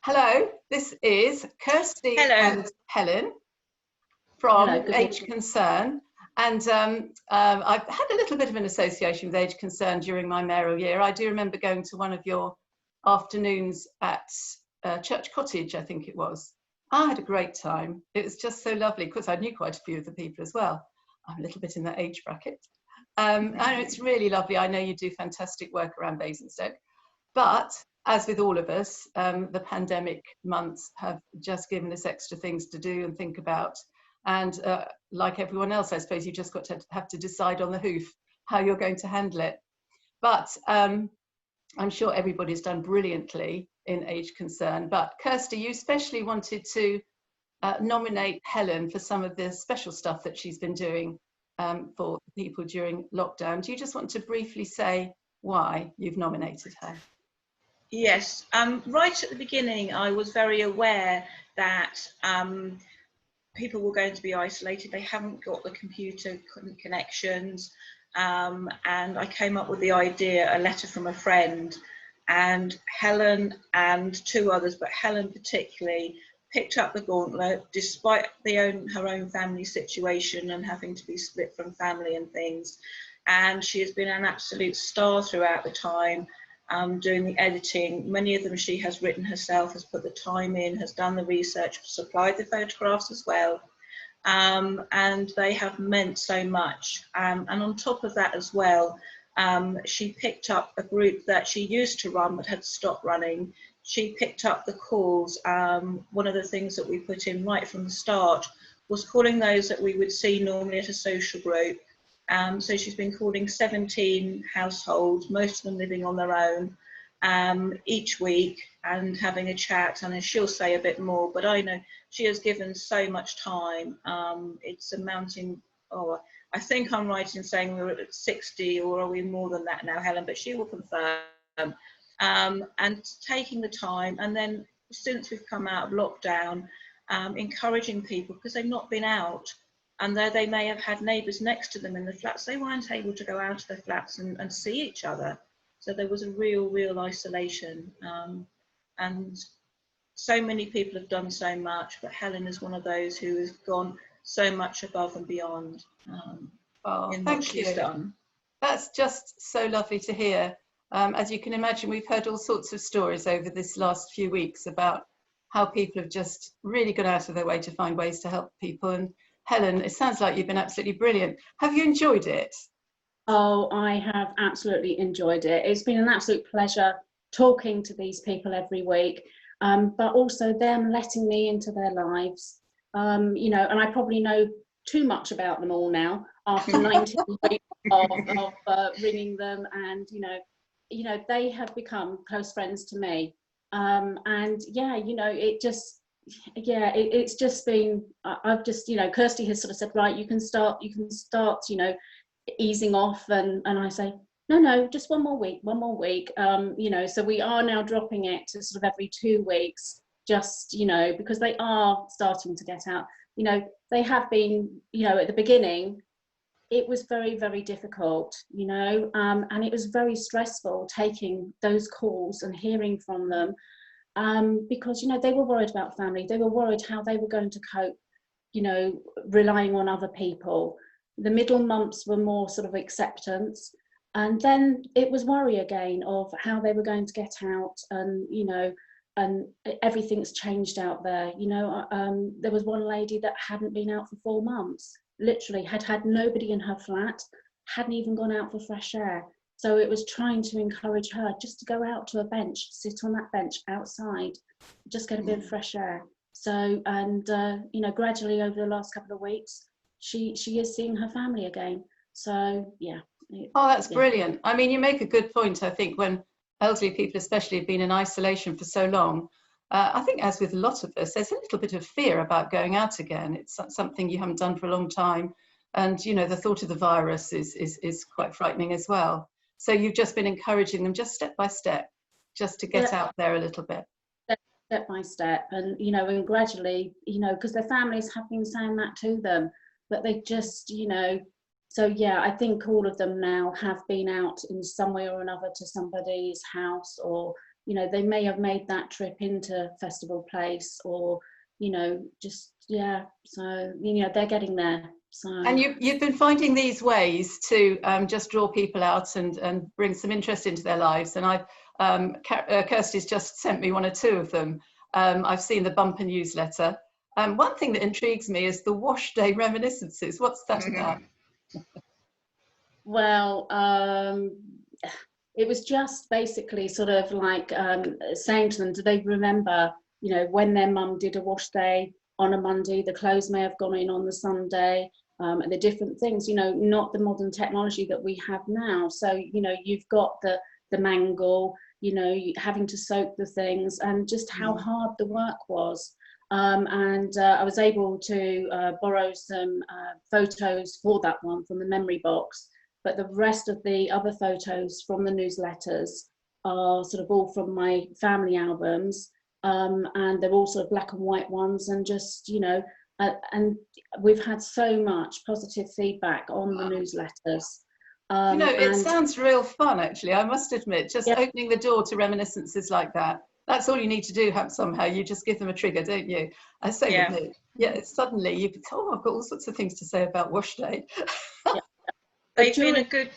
Hello, this is Kirsty and Helen from Age Concern, and I've had a little bit of an association with Age Concern during my mayoral year. I do remember going to one of your afternoons at Church Cottage, I think it was. I had a great time. It was just so lovely, because I knew quite a few of the people as well. I'm a little bit in that age bracket. And it's really lovely. I know you do fantastic work around Basingstoke, but as with all of us, the pandemic months have just given us extra things to do and think about. And like everyone else, I suppose you just got to have to decide on the hoof how you're going to handle it. But I'm sure everybody's done brilliantly in Age Concern. But Kirsty, you especially wanted to nominate Helen for some of the special stuff that she's been doing for people during lockdown. Do you just want to briefly say why you've nominated her? Yes, right at the beginning, I was very aware that people were going to be isolated. They haven't got the computer connections, and I came up with the idea, a letter from a friend, and Helen and two others, but Helen particularly, picked up the gauntlet despite her own family situation and having to be split from family and things. And she has been an absolute star throughout the time. Doing the editing. Many of them she has written herself, has put the time in, has done the research, supplied the photographs as well, and they have meant so much. And on top of that as well, she picked up a group that she used to run but had stopped running. She picked up the calls. One of the things that we put in right from the start was calling those that we would see normally at a social group. So she's been calling 17 households, most of them living on their own, each week, and having a chat, and she'll say a bit more, but I know she has given so much time. It's amounting, I think I'm right in saying we're at 60, or are we more than that now, Helen, but she will confirm. And taking the time, and then since we've come out of lockdown, encouraging people, because they've not been out, and though they may have had neighbours next to them in the flats, they weren't able to go out to their flats and see each other. So there was a real isolation. And so many people have done so much, but Helen is one of those who has gone so much above and beyond in what she's done. That's just so lovely to hear. As you can imagine, we've heard all sorts of stories over this last few weeks about how people have just really gone out of their way to find ways to help people. And Helen, it sounds like you've been absolutely brilliant. Have you enjoyed it? Oh, I have absolutely enjoyed it. It's been an absolute pleasure talking to these people every week, but also them letting me into their lives. You know, and I probably know too much about them all now after 19 weeks of ringing them, and you know, they have become close friends to me. And yeah, you know, it's just been, I've just, Kirsty has sort of said, right, you can start, easing off, and I say, no, just one more week, so we are now dropping it to sort of every 2 weeks, just, because they are starting to get out. They have been, at the beginning, it was very, very difficult, and it was very stressful taking those calls and hearing from them. Because they were worried about family, they were worried how they were going to cope, relying on other people. The middle months were more sort of acceptance, and then it was worry again of how they were going to get out, and and everything's changed out there. There was one lady that hadn't been out for 4 months, literally had nobody in her flat, hadn't even gone out for fresh air. So it was trying to encourage her just to go out to a bench, sit on that bench outside, just get a bit of fresh air. So, and gradually over the last couple of weeks, she is seeing her family again. So yeah. Oh, that's brilliant. I mean, you make a good point. I think when elderly people especially have been in isolation for so long, I think as with a lot of us, there's a little bit of fear about going out again. It's something you haven't done for a long time. And, the thought of the virus is quite frightening as well. So you've just been encouraging them just step by step, just to get out there a little bit. Step by step, and and gradually, because their families have been saying that to them, but they just, so yeah, I think all of them now have been out in some way or another to somebody's house, or you know, they may have made that trip into Festival Place, or, you know, just, yeah, so, you know, they're getting there. So. And you've been finding these ways to just draw people out and bring some interest into their lives. And Kirsty's just sent me one or two of them. I've seen the bumper newsletter. One thing that intrigues me is the Wash Day reminiscences. What's that about? Well, it was just basically sort of like saying to them, do they remember, you know, when their mum did a wash day on a Monday, the clothes may have gone in on the Sunday, and the different things, you know, not the modern technology that we have now. So, you know, you've got the mangle, you know, having to soak the things, and just how hard the work was. I was able to borrow some photos for that one from the memory box, but the rest of the other photos from the newsletters are sort of all from my family albums, and they're all sort of black and white ones, and just, you know, and we've had so much positive feedback on the newsletters. You know, it sounds real fun, actually, I must admit, just opening the door to reminiscences like that. That's all you need to do somehow. You just give them a trigger, don't you? I say with me. Yeah, suddenly you can, oh, I've got all sorts of things to say about Wash Day. They've been a good,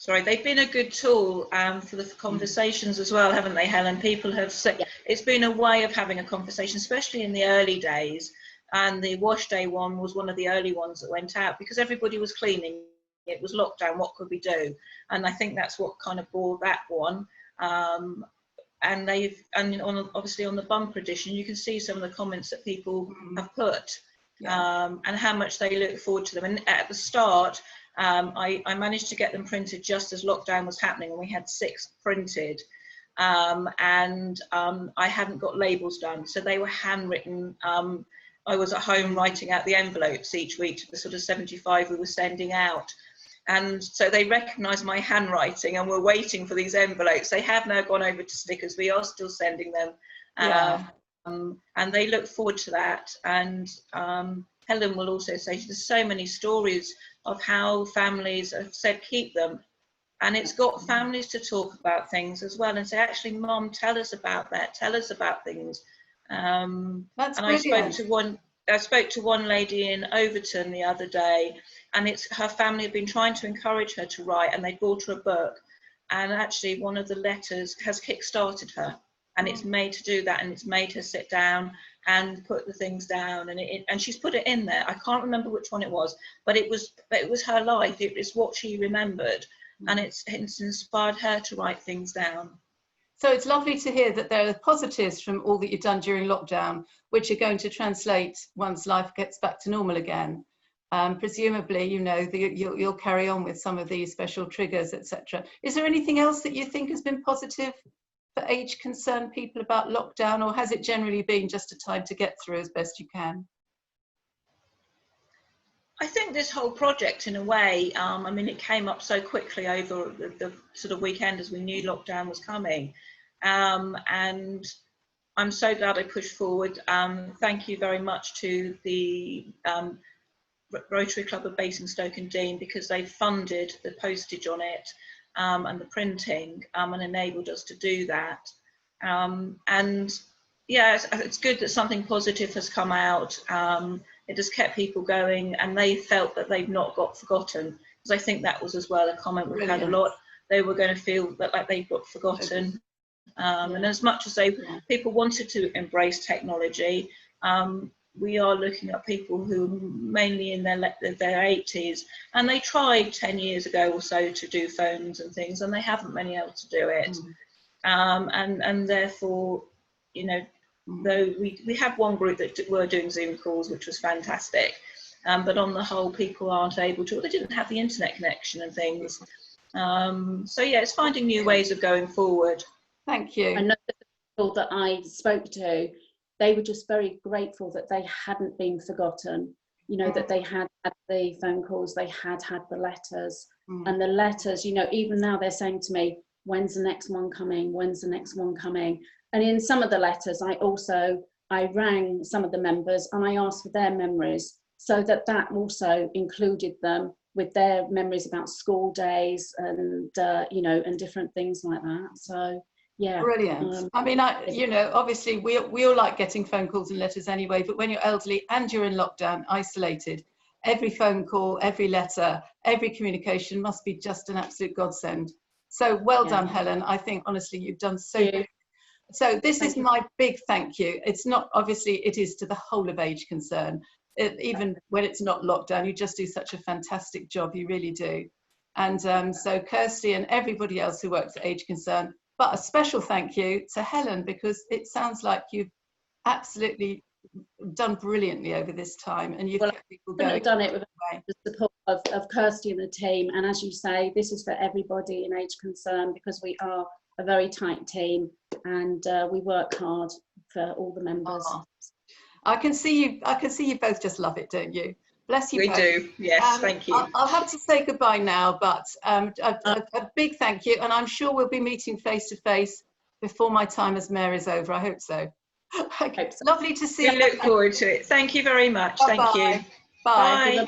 they've been a good tool for the conversations as well, haven't they, Helen? People have said it's been a way of having a conversation, especially in the early days. And the Wash Day one was one of the early ones that went out because everybody was cleaning. It was lockdown. What could we do? And I think that's what kind of brought that one. And obviously on the bumper edition, you can see some of the comments that people have put, and how much they look forward to them. And at the start, I managed to get them printed just as lockdown was happening, and we had 6 printed. I hadn't got labels done, so they were handwritten. I was at home writing out the envelopes each week to the sort of 75 we were sending out. And so they recognise my handwriting, and we're waiting for these envelopes. They have now gone over to stickers. We are still sending them. And they look forward to that. And Helen will also say there's so many stories of how families have said keep them. And it's got families to talk about things as well and say, actually, Mum, tell us about that. Tell us about things. That's and brilliant. I spoke to one lady in Overton the other day, and her family had been trying to encourage her to write, and they bought her a book, and actually one of the letters has kick-started her, and it's made to do that, and it's made her sit down and put the things down, and she's put it in there. I can't remember which one it was, but it was her life. It was what she remembered, and it's inspired her to write things down. So it's lovely to hear that there are positives from all that you've done during lockdown, which are going to translate once life gets back to normal again. Presumably, you know, you'll carry on with some of these special triggers, etc. Is there anything else that you think has been positive for age-concerned people about lockdown, or has it generally been just a time to get through as best you can? I think this whole project, in a way, I mean, it came up so quickly over the sort of weekend as we knew lockdown was coming. And I'm so glad I pushed forward. Thank you very much to the Rotary Club of Basingstoke and Deane, because they funded the postage on it and the printing and enabled us to do that. And yeah, it's good that something positive has come out. It has kept people going, and they felt that they've not got forgotten. Because I think that was as well a comment we've had a lot. They were going to feel that like they've got forgotten. And as much as people wanted to embrace technology, we are looking at people who are mainly in their 80s, and they tried 10 years ago or so to do phones and things, and they haven't been able to do it. And therefore, you know, though we had one group that were doing Zoom calls, which was fantastic, but on the whole, people aren't able to, or they didn't have the internet connection and things. So yeah, it's finding new ways of going forward. Thank you. I know the people that I spoke to, they were just very grateful that they hadn't been forgotten, you know, that they had had the phone calls, they had had the letters, and the letters, you know, even now they're saying to me, when's the next one coming? When's the next one coming? And in some of the letters, I rang some of the members and I asked for their memories, so that also included them with their memories about school days and, you know, and different things like that. So, Yeah, brilliant. I mean, you know, obviously we all like getting phone calls and letters anyway, but when you're elderly and you're in lockdown, isolated, every phone call, every letter, every communication must be just an absolute godsend. So well done, Helen. I think honestly you've done so good. So this is my big thank you. It's not, obviously it is to the whole of Age Concern. Even when it's not lockdown, you just do such a fantastic job, you really do. And so Kirsty and everybody else who works at Age Concern, but a special thank you to Helen, because it sounds like you've absolutely done brilliantly over this time, and you've kept people going. I've done it with the support of Kirsty and the team, and as you say, this is for everybody in Age Concern, because we are a very tight team, and we work hard for all the members. I can see you both just love it, don't you? Bless you both. We do, yes, thank you. I'll have to say goodbye now, but a big thank you, and I'm sure we'll be meeting face to face before my time as mayor is over. I hope so. Okay. Lovely to see you. We look forward to it. Thank you very much. Bye-bye. Thank you. Bye. Bye.